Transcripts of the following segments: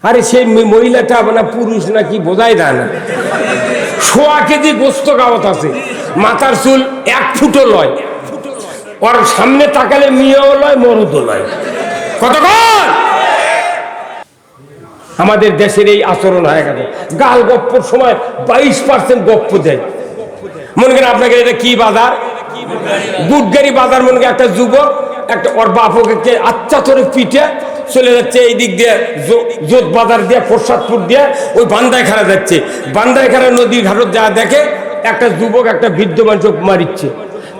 আরে সেই মহিলাটা না পুরুষ নাকি বোঝাই যায় না। 1.5 কেজি গোস্ত গাওয়াত আছে, মাথার চুল 1 ফুটও লয়, ওর সামনে তাকালে মেয়েও লয় মরদও লয়। কতক্ষণ আমাদের দেশের এই আচরণ হয়ে গেছে। গাল গপ্পর সময় 22% গপ্প দেয়। মনে করেন আপনাকে এটা কি বাজার, গুডগাড়ি বাজার। মনে করেন একটা যুবক একটা ওর বাপকে আচ্ছা করে পিঠে চলে যাচ্ছে এই দিক দিয়ে জোত বাজার দিয়ে প্রসাদপুর দিয়ে ওই বান্দায় খাড়া যাচ্ছে। বান্দায় খাড়া নদীর ঘাটত যা দেখে একটা যুবক একটা বৃদ্ধ মানুষ মারিচ্ছে।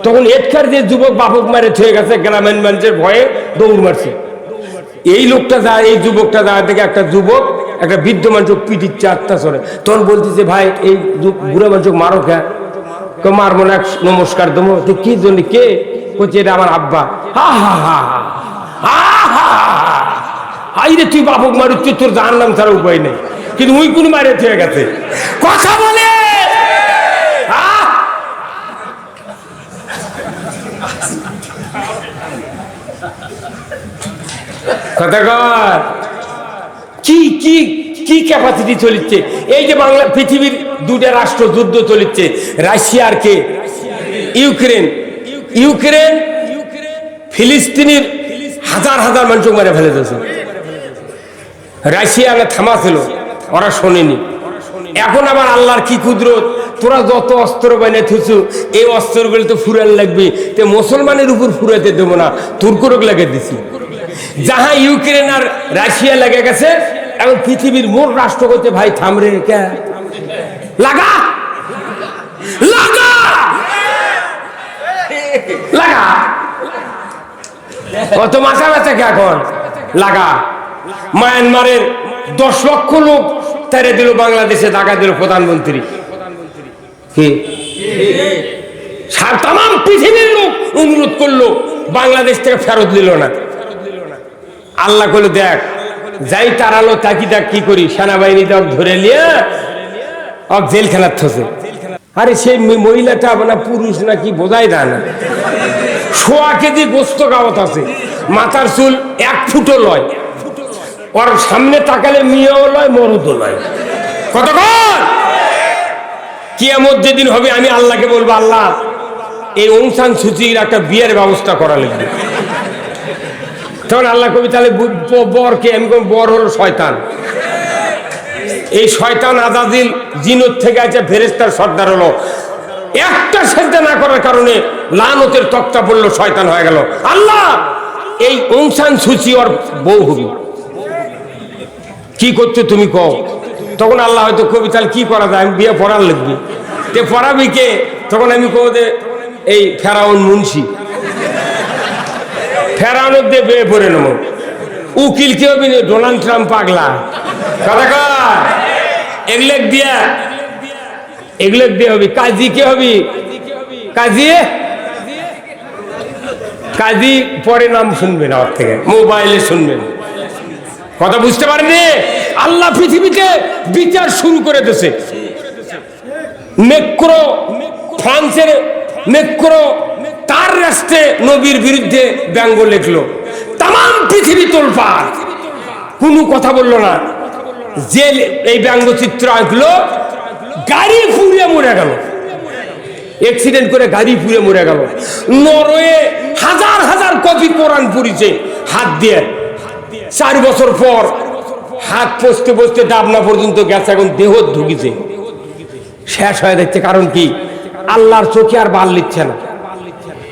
তখন এটকার যে যুবক বাপক মারে হয়ে গেছে, গ্রামীণ মানুষের ভয়ে দৌড় মারছে। এই লোকটা যায়, এই যুবকটা যায় দেখে একটা যুবক একটা বৃদ্ধ মানুষ পিটিচ্ছে অত্যাচারে। তখন বলতেছে ভাই এই বুড়া মানুষ মারো কে? মারবো না, নমস্কার দেবো। কি জন্য? কে? বলছে এটা আমার আব্বা। হা হা হা হা হা আইরে তুই বাপক মারুচ্ছি, তোর জাহার নাম ছাড়া উপায় নেই। কিন্তু ওই কোন মারে হয়ে গেছে কথা বলে। কথাকার কি কি কি ক্যাপাসিটি চলিচ্ছে। এই যে বাংলা পৃথিবীর 2টা রাষ্ট্র যুদ্ধ চলিচ্ছে, রাশিয়া আর কে? ইউক্রেন। ইউক্রেন ফিলিস্তিনের হাজার হাজার মানুষ মারে ফেলে দিয়েছে। রাশিয়া না থামা ছিল, ওরা শোনেনি। এখন আবার আল্লাহর কি কুদরত, তোরা যত অস্ত্র বানিয়ে থুসু এই অস্ত্রগুলো তো ফুরান লাগবে, তো মুসলমানের উপর ফুরাতে দেবো না, তুর্করক লাগিয়ে দিছি। যাহা ইউক্রেন আর রাশিয়া লেগে গেছে, এখন পৃথিবীর মোট রাষ্ট্র করতে ভাই থামরে কে লাগা লাগা লাগা কত মাথা ব্যথা কে এখন লাগা। মায়ানমারের 10 লক্ষ লোক তেরে দিল, বাংলাদেশে টাকা দিল প্রধানমন্ত্রী। কি তাম পৃথিবীর লোক অনুরোধ করলো, বাংলাদেশ থেকে ফেরত দিল না। আল্লাহ করলো দেখ যাই তারালো তাকি দেখ কি করি, সেনাবাহিনী তক ধরে নিয়ে জেল খেলার থসে। আরে সেই মহিলাটা না পুরুষ নাকি বোঝাই যায় না। 1.5 কেজি গোস্ত গাওয়াত আছে, মাথার চুল 1 ফুটও লয়, ওর সামনে তাকালে মেয়েও লয় মরদও লয়। কতক্ষণ কিয়ামত যেদিন হবে আমি আল্লাহকে বলবো, আল্লাহ এই অং সান সুচির একটা বিয়ের ব্যবস্থা করা লাগবে। তখন আল্লাহ কবি তাহলে বরকে? আমি কোন বর হলো শয়তান। এই শয়তান আজাজিল জিনত থেকে আছে, ফেরেশতার সর্দার হলো। একটা সেজদা না করার কারণে লানতের তক্তা পড়লো, শয়তান হয়ে গেল। আল্লাহ এই অং সান সুচি ওর বউ হবে, কি করছো তুমি কও? তখন আল্লাহ হয়তো কবি তাহলে কি করা যায়, আমি বিয়ে পড়ার লাগবে। তে পড়াবি কে? তখন আমি কব যে এই ফেরাউন মুন্সি, ফেরাউনের দিয়ে বিয়ে পড়ে নেব। উকিল কে হবি? ডোনাল্ড ট্রাম্প পাগলা। কথা এগুলো দিয়ে হবি। কাজী কে হবি? কাজী পরে নাম শুনবেন, ওর থেকে মোবাইলে শুনবেন। কথা বুঝতে পারেনি? আল্লাহ পৃথিবীতে বিচার শুরু করে দিয়েছে। মেক্রো, ফ্রান্সের মেক্রো তার রাষ্ট্রে নবীর বিরুদ্ধে ব্যঙ্গ লিখলো, তাম পৃথিবী তোলপাড়, কোনো কথা বললো না। যে এই ব্যঙ্গচিত্র আঁকলো, গাড়ি পুড়ে মরে গেল, অ্যাক্সিডেন্ট করে গাড়ি পুড়ে মরে গেল। নরওয়ে হাজার হাজার কপি কোরআন পড়িছে হাত দিয়ে। 4 বছর পর হাত পচতে পচতে ডাবনা পর্যন্ত গেছে, এখন দেহ ঢুকিছে, শেষ হয়ে যাচ্ছে। কারণ কি? আল্লাহর চোখে আর বাল লিখছে না।